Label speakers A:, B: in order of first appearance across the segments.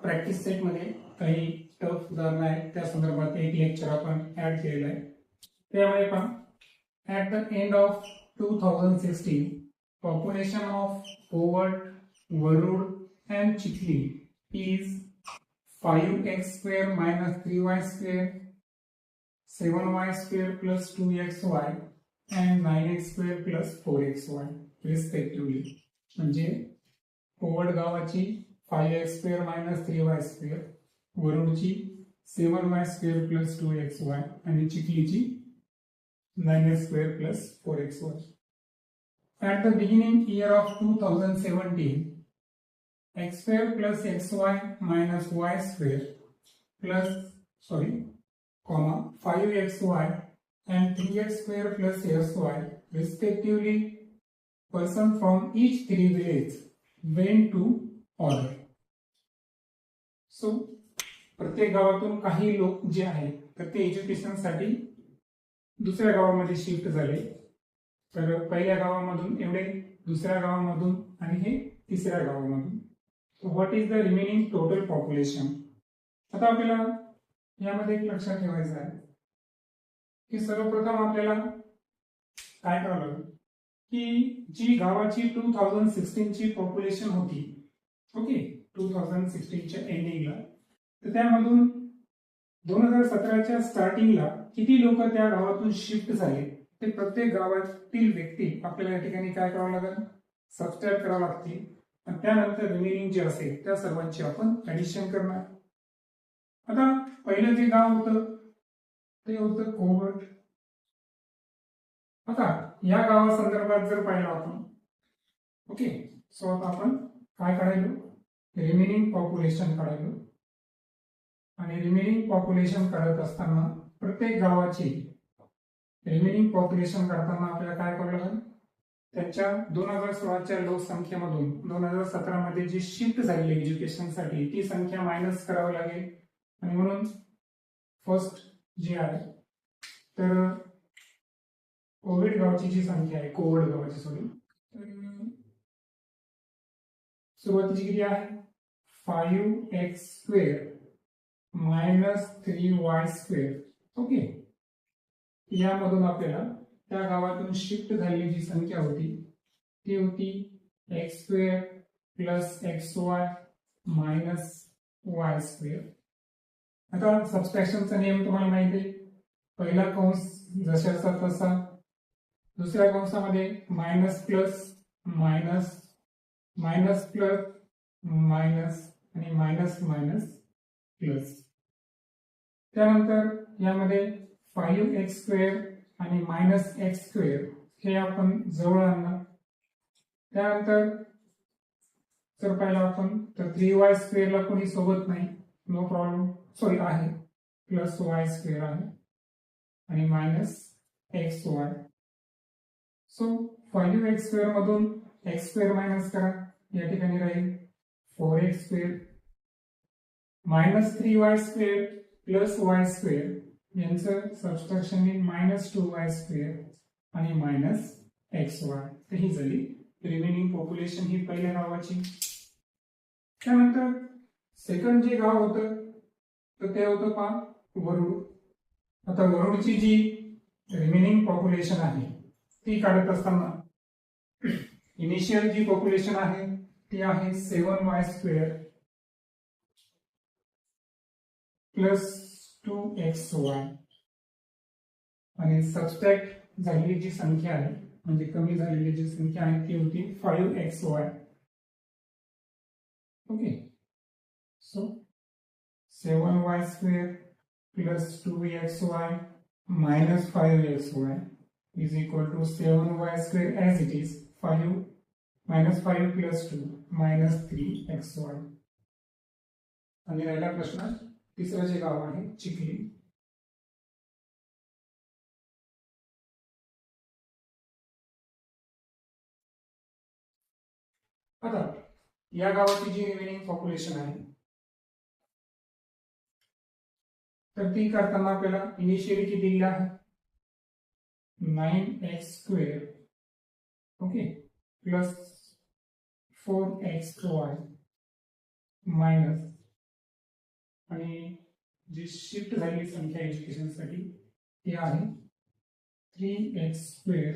A: Practice set मध्ये काही tough उदाहरण आहेत, त्या संदर्भात एक लेक्चर आपण ऍड केलेलं आहे. त्यामुळे पहा, at the end of 2016 population of Povert, Varud and Chikli is 5x square minus 3y square, 7y square plus 2xy and 9x square plus 4xy respectively. म्हणजे पोवट गावाची 5x square minus 3y square, वरुडची 7y square plus 2xy आणि चिखलीची 9x square plus 4xy. At the beginning year of 2017, x square plus xy minus y square plus 5xy and 3x square plus sy respectively person from each three villages went to order. So प्रत्येक गावातून काही लोक जे आहेत तर ते education साठी दुसऱ्या गावामध्ये शिफ्ट झाले. तर पहिल्या गावामधून एवढे, दुसऱ्या गावामधून आणि हे तिसऱ्या गावामधून. What is the remaining total population. आता आपल्याला यामध्ये एक लक्षात ठेवायचं आहे की सर्वप्रथम आपल्याला काय करावं लागेल की जी गावाची 2016 ची पॉप्युलेशन होती, ओके, 2016 च्या एंडिंगला, तर त्यामधून 2017च्या स्टार्टिंगला किती लोक त्या गावातून शिफ्ट झाले ते प्रत्येक गावातील व्यक्ती आपल्याला या ठिकाणी काय करावं लागेल, सबस्ट्रॅक्ट करावं लागते. आणि त्यानंतर रिमेनिंग जे असेल त्या सर्वांची आपण ऍडिशन करणार. आता पहिलं जे गाव होतं ते होतं कोवट. आता या गावासंदर्भात जर पाहिलं आपण, ओके, सो आता आपण काय काढायलो, रिमेनिंग पॉप्युलेशन काढायलो. आणि रिमेनिंग पॉप्युलेशन काढत असताना प्रत्येक गावाची रिमेनिंग पॉप्युलेशन काढताना आपल्याला काय करावं लागेल, त्यांच्या 2016च्या लोकसंख्येमधून 2017 मध्ये जी शिफ्ट झालेली एज्युकेशनसाठी ती संख्या मायनस करावी लागेल. आणि म्हणून फर्स्ट जे आहे तर कोविड गावची जी संख्या आहे, कोविड गावाची सुरुवातीची किती आहे, 5x square minus 3y square. Okay, यामधून आपल्याला त्या गावातून शिफ्ट झालेली जी संख्या होती ती होती x square plus xy minus y square. आता सबस्ट्रॅक्शनचा नियम तुम्हाला माहिती आहे, पहिला कंस जशाचा तसा, दुसऱ्या कंसामध्ये minus plus minus, minus plus minus आणि मायनस मायनस प्लस. त्यानंतर यामध्ये 5x स्क्वेअर आणि मायनस x स्क्वेअर हे आपण जवळ आणणार. त्यानंतर जर पाहिलं आपण तर 3y स्क्वेअरला कोणी सोबत नाही, नो प्रॉब्लेम, सॉरी आहे, प्लस y स्क्वेअर आहे आणि minus xy. So 5x square मधून x स्क्वेअर मायनस करा, या ठिकाणी राहील 4x square minus 3y square plus y square, यांचं सबस्ट्रॅक्शन येईल मायनस 2y स्क्वेअर आणि मायनस xy. तर ही झाली रिमेनिंग पॉप्युलेशन ही पहिल्या गावाची. त्यानंतर सेकंड जे गाव होतं तर ते होतं पहा वरुड. आता वरुडची जी रिमेनिंग पॉप्युलेशन आहे ती काढत असताना इनिशियल जी पॉप्युलेशन आहे ती आहे 7y स्क्वेअर प्लस 2xy आणि सबस्ट्रॅक्ट झालेली जी संख्या आहे म्हणजे कमी झालेली जी संख्या आहे ती होती 5xy. Okay, so 7y square plus 2xy minus 5xy is equal to 7y square as it is, 5 minus 5 plus 2 minus 3xy. आणि राहिला प्रश्न तिसरं जे गाव आहे चिखली. आता या गावाची जी रिमेनिंग पॉप्युलेशन आहे तर ती करताना आपल्याला इनिशियली किती दिलेला आहे 9x square, okay, plus 4xy minus आणि जी शिफ्ट झालेली संख्या एज्युकेशनसाठी ती आहे 3x²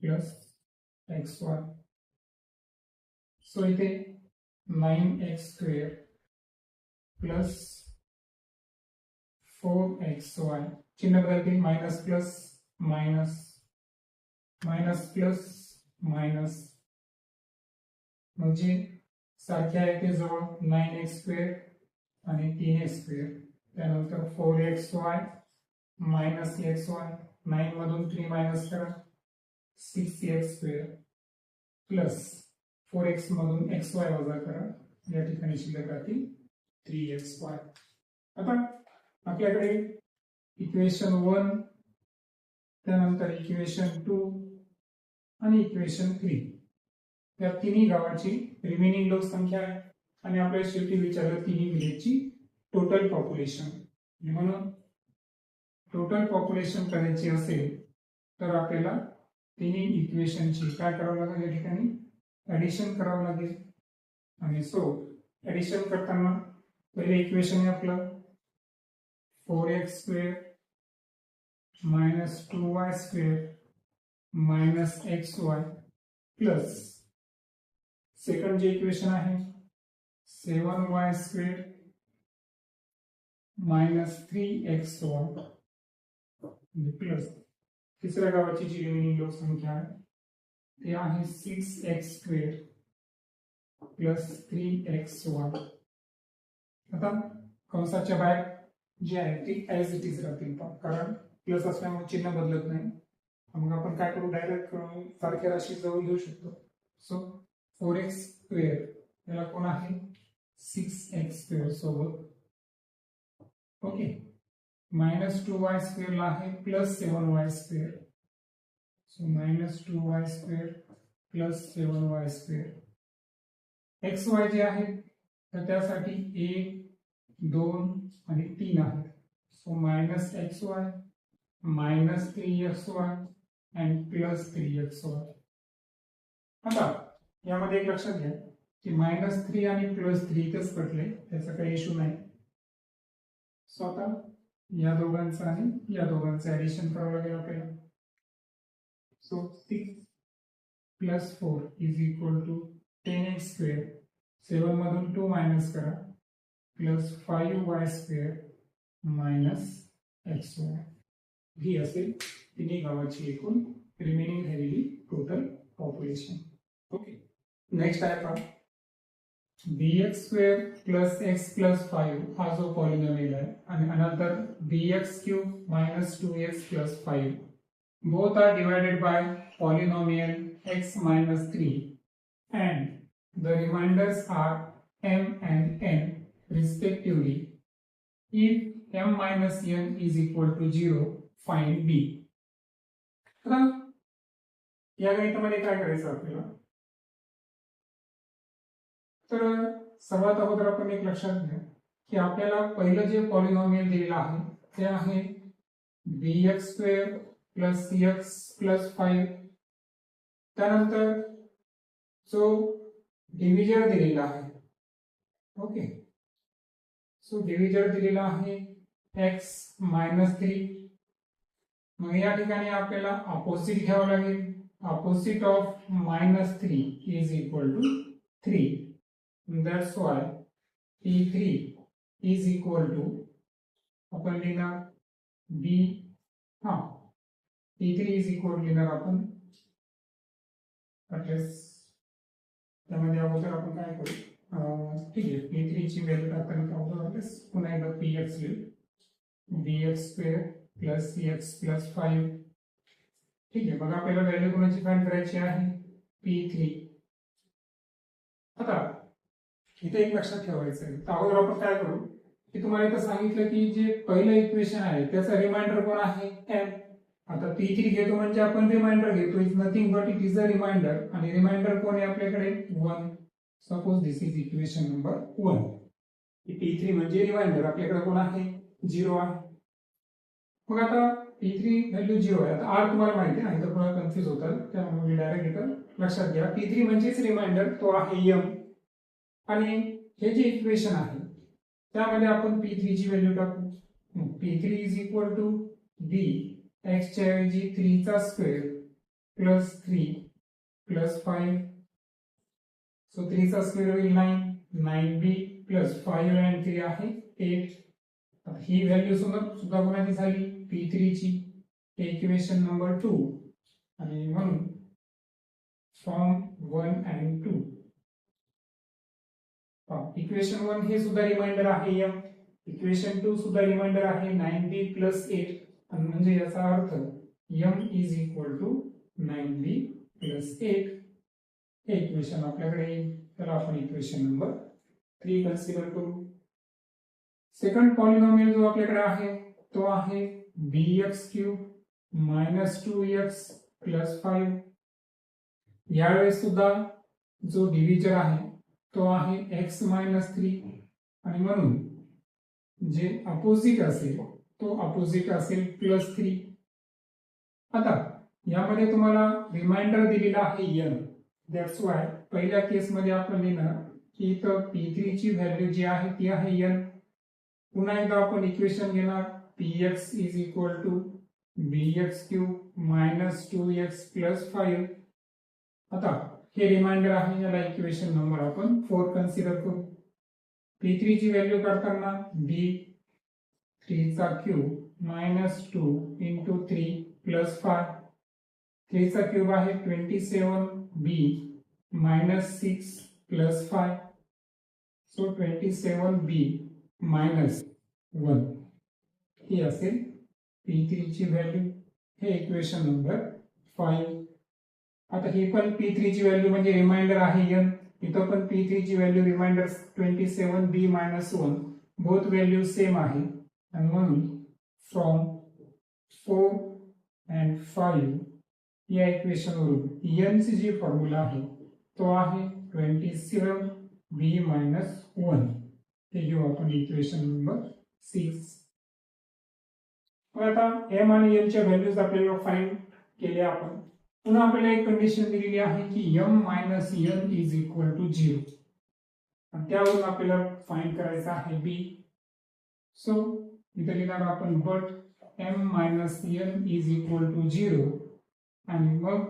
A: प्लस xy. सो इथे 9x² प्लस 4xy, चिन्ह बदलतील, minus plus minus, minus plus minus, म्हणजे सारखे आहे ते जवळ 9x² आणि 3x². त्यानंतर 4xy मायनस xy, 9 मधून 3 मायनस करा, 6x² प्लस 4x मधून xy वजा करा, या ठिकाणी शिल्लक राहतील 3xy. आता आपल्याकडे इक्वेशन 1, त्यानंतर इक्वेशन 2 आणि इक्वेशन 3 या तिन्ही गावाची रिमेनिंग लोकसंख्या आहे आणि आपल्याला शेवटी विचारलं तिन्ही विलेजची टोटल पॉप्युलेशन. म्हणून टोटल पॉप्युलेशन करायची असेल तर आपल्याला तिन्ही इक्वेशनची काय करावं लागेल, या ठिकाणी ऍडिशन करावं लागेल. आणि सो ऍडिशन करताना पहिले इक्वेशन आहे आपलं 4x² minus 2y² minus xy plus second जे इक्वेशन आहे 7y² मायनस 3xy प्लस तिसऱ्या गावाची जी रिमेनिंग लोकसंख्या आहे ती आहे 6x² प्लस 3xy. आता कंसाच्या बाहेर जी आहे ती ऍज इट इज राहतील, कारण प्लस असल्यामुळे चिन्ह बदलत नाही. मग आपण काय करू, डायरेक्ट सारख्या राशी जवळ घेऊ शकतो. सो 4x² याला कोण आहे 6x² सोबत, ओके, मायनस 2y² ला आहे plus 7y². So minus 2y² plus 7y². xy जे आहे तर त्यासाठी 1, 2 आणि 3 आहे. So minus xy minus 3xy and plus 3xy. आता यामध्ये एक लक्षात घ्या की -3 आणि +3 इथेच कटले, त्याचा काही इश्यू नाही. सो आता या दोघांचं आणि या दोघांचं ऍडिशन करावं लागेल आपल्याला. So 6 + 4 = 10x². 7 मधून 2 मायनस करा, प्लस 5y² मायनस xy. ही असेल तिन्ही गावाची एकूण रिमेनिंग राहिलेली टोटल पॉप्युलेशन. ओके, नेक्स्ट आहे पहा bx² + x + 5 हा जो पॉलिनॉमियल आहे आणि another bx³ - 2x + 5 both are divided by polynomial x - 3 and the remainders are m and n respectively. If m - n is equal to 0, find b. आता या गणितामध्ये काय करायचं आपल्याला, तर सर्वात अगोदर आपण एक लक्षात घ्या की आपल्याला पहिलं जे पॉलिनॉमियल दिलेलं आहे ते आहे bx² + cx + 5. त्यानंतर जो डिव्हिजर दिलेला आहे, ओके, सो डिव्हिजर दिलेला आहे x - 3. मग या ठिकाणी आपल्याला अपोजिट घ्यावं लागेल. Opposite of -3 is equal to 3. That's why P3 is equal to, आपण लिहिणार B, P3 is equal to लिहिणार आपण ऍड्रेस. त्यामध्ये अगोदर आपण काय करू, ठीक आहे, P3 ची व्हॅल्यू टाकताना अगोदर पुन्हा एकदा px लिहू, bx² + cx + 5. ठीक आहे, मग आपल्याला व्हॅल्यू कोणाची फाइंड करायची आहे, P3. आता इथे एक लक्षात ठेवायचं आहे, अगोदर आपण काय करू की तुम्हाला इथं सांगितलं की जे पहिलं इक्वेशन आहे त्याचा रिमाइंडर कोण आहे, m. आता P3 घेतो म्हणजे आपण रिमाइंडर घेतो, is nothing but it is a remainder. आणि रिमाइंडर कोण आहे आपल्याकडे, 1. Suppose this is equation number 1. P3 म्हणजे रिमाइंडर, आपल्याकडे कोण आहे, 0 आहे. मग आता P3 व्हॅल्यू 0 आहे. आता r तुम्हाला माहिती आहे, तर तुम्हाला कन्फ्युज होतात, त्यामुळे मी डायरेक्ट इथं लक्षात घ्या P3 म्हणजेच रिमाइंडर, तो आहे m. आणि हे जे इक्वेशन आहे त्यामध्ये आपण P3 ची व्हॅल्यू टाकू. P3 is equal to B x च्या ऐवजी 3 चा स्क्वेअर प्लस 3 प्लस 5. सो 3 चा स्क्वेअर होईल 9, 9B प्लस 5 and 3 आहे 8. आता ही व्हॅल्यू सुद्धा कोणाची झाली P3 ची, इक्वेशन नंबर 2. आणि म्हणून फॉर्म 1 and 2. इक्वेशन 1 हे सुद्धा रिमाइंडर आहे m, इक्वेशन 2 सुद्धा रिमाइंडर आहे 9B प्लस 8. आणि म्हणजे याचा अर्थ m is equal to 9B plus 8. हे इक्वेशन आपल्याकडे येईल. तर आपण इक्वेशन नंबर 3 कन्सिडर करू. सेकंड पॉलिनॉमियल जो आपल्याकडे आहे तो आहे bx cube minus 2x plus 5. यावेळेस सुद्धा जो डिव्हिजर आहे तो आहे x मायनस 3. आणि म्हणून जे अपोजिट असेल तो अपोजिट असेल प्लस 3. आता यामध्ये तुम्हाला रिमाइंडर दिलेला आहे n. दॅट्स वाय पहिल्या केसमध्ये आपण लिहिणार की इथं P3 ची व्हॅल्यू जी आहे ती आहे n. पुन्हा एकदा आपण इक्वेशन घेणार px is equal to bx cube minus 2x plus 5. आता हे रिमाइंडर आहे, याला इक्वेशन नंबर आपण 4 कन्सिडर करू. P3 ची व्हॅल्यू काढताना b 3 चा क्यूब मायनस 2 इंटू 3 प्लस 5. 3 चा क्यूब आहे 27b minus 6 plus 5. So 27b minus 1 ही असेल P3 ची व्हॅल्यू. हे इक्वेशन नंबर 5. आता ही पण P3 ची व्हॅल्यू म्हणजे रिमाइंडर आहे n. इथं पण P3 ची value remainder 27b minus 1. Both value same आहे. आणि म्हणून फ्रॉम 4 and 5 या इक्वेशन वरून n ची जी फॉर्म्युला आहे तो आहे 27b मायनस 1. हे घेऊ आपण इक्वेशन नंबर 6. आता m आणि n च्या व्हॅल्यूज आपल्याला फाइंड केले आपण. पुन्हा आपल्याला एक कंडिशन दिलेली आहे की m minus n is equal to 0. आणि त्यावरून आपल्याला फाइंड करायचं आहे b. सो इथे लिहिणार आपण but m minus n is equal to 0. आणि मग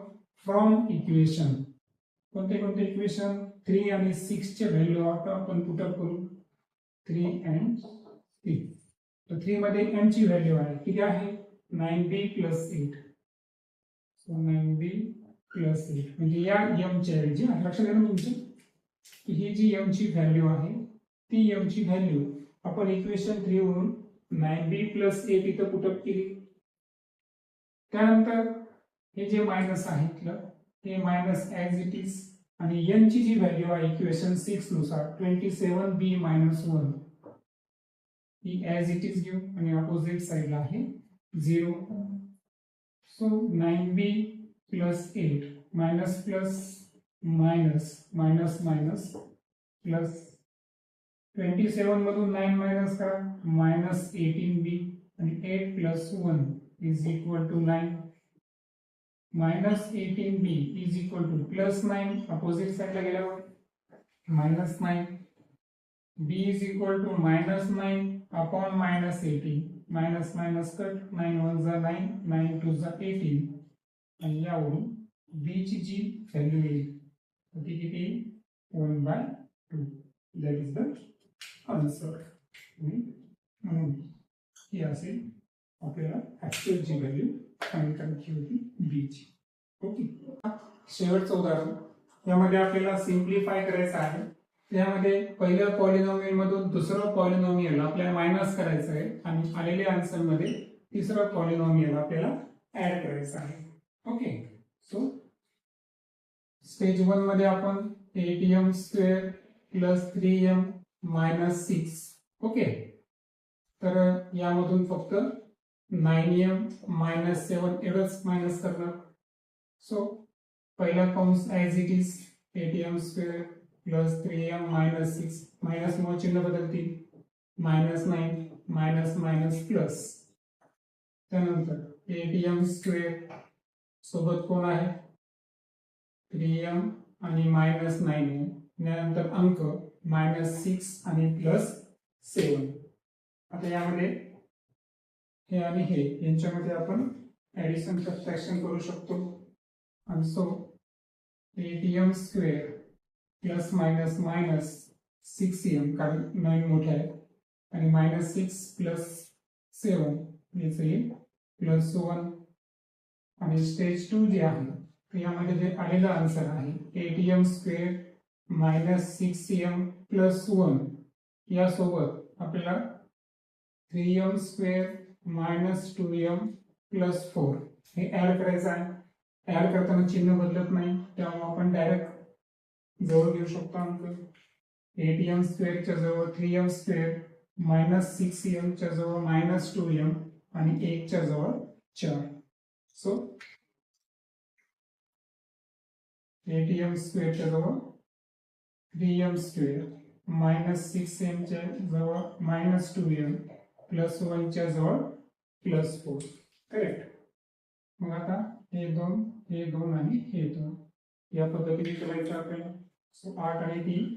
A: फ्रॉम इक्वेशन कोणते कोणते इक्वेशन 3 आणि 6 चे व्हॅल्यू आपण पुट अप करू. 3 and 6. तर 3 मध्ये n ची व्हॅल्यू आहे किती आहे 9b plus 8. So 9b plus 8 म्हणजे या m च्या ऐवजी लक्षात येईल तुमच्या की ही जी m ची व्हॅल्यू आहे ती m ची व्हॅल्यू आपण इक्वेशन 3 वरून 9b प्लस 8 इथं पुट अप केली. त्यानंतर हे जे मायनस आहे ते मायनस ॲज इट इज. आणि n ची जी व्हॅल्यू आहे इक्वेशन 6 नुसार 27b मायनस 1 ही ॲज इट इज घेऊ आणि अपोजिट साइडला आहे 0. So 9b plus 8 minus plus minus minus minus plus 27 मधून 9 मायनस करा मायनस 18b आणि 8 plus 1 is equal to 9. Minus 18b is equal to plus 9 opposite साइडला गेल्यावर minus 9. b is equal to minus 9 upon minus 18. Minus minus cut 9 1 जा 9 9 2 जा 18. आणि यावरून b ची जी व्हॅल्यू येईल ती किती 1/2. That is the answer. म्हणून ही असेल आपल्याला ऍक्च्युअल जी व्हॅल्यू फाइंड करायची होती b ची. ओके. शेवटचं उदाहरण यामध्ये आपल्याला सिम्प्लिफाय करायचं आहे. त्यामध्ये पहिल्या पॉलिनॉमियल मधून दुसरं पॉलिनॉमियल आपल्याला मायनस करायचं आहे आणि आलेल्या आन्सर मध्ये तिसरं पॉलिनॉमियल आपल्याला ऍड करायचं आहे. ओके. सो स्टेज 1 मध्ये आपण 8m square plus 3m minus 6. Okay. तर यामधून फक्त 9m मायनस 7 एवढंच मायनस करणार. सो पहिला कंस as it is 8m square plus 3m minus 6. Minus मुळे चिन्ह बदलतील मायनस 9 मायनस मायनस प्लस. त्यानंतर 8m स्क्वेअर सोबत कोण आहे 3m आणि मायनस 9 आहे. त्यानंतर अंक मायनस 6 आणि प्लस 7. आता यामध्ये हे आणि हे यांच्यामध्ये आपण ऍडिशन सबट्रॅक्शन करू शकतो. आणि so 8m square plus minus minus 6m कारण 9 मोठे आहे आणि मायनस 6 प्लस 7 याचं येईल प्लस 1. आणि स्टेज 2 जे आहे तर यामध्ये जे आलेला आन्सर आहे 8m square minus 6m plus 1 यासोबत आपल्याला 3m square minus 2m plus 4 हे ऍड करायचं आहे. ऍड करताना चिन्ह बदलत नाही त्यामुळे आपण डायरेक्ट जवळ घेऊ शकतो अंक. 8m स्क्वेअरच्या जवळ 3m स्क्वेअर मायनस 6m च्या जवळ मायनस 2m आणि 1 च्या जवळ 4. सो 8m स्क्वेअरच्या जवळ 3m स्क्वेअर मायनस 6m च्या जवळ मायनस 2m प्लस 1 च्या जवळ प्लस 4. करेक्ट. मग आता हे 2 आणि हे 2 या पद्धतीने करायचं आपल्याला. सो 8 आणि 3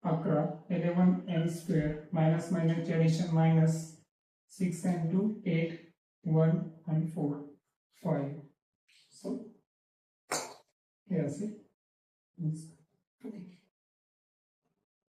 A: 11 11m स्क्वेअर मायनस मायनसचे addition minus 6 and 2 8 1 and 4 5. So हे असे. ओके.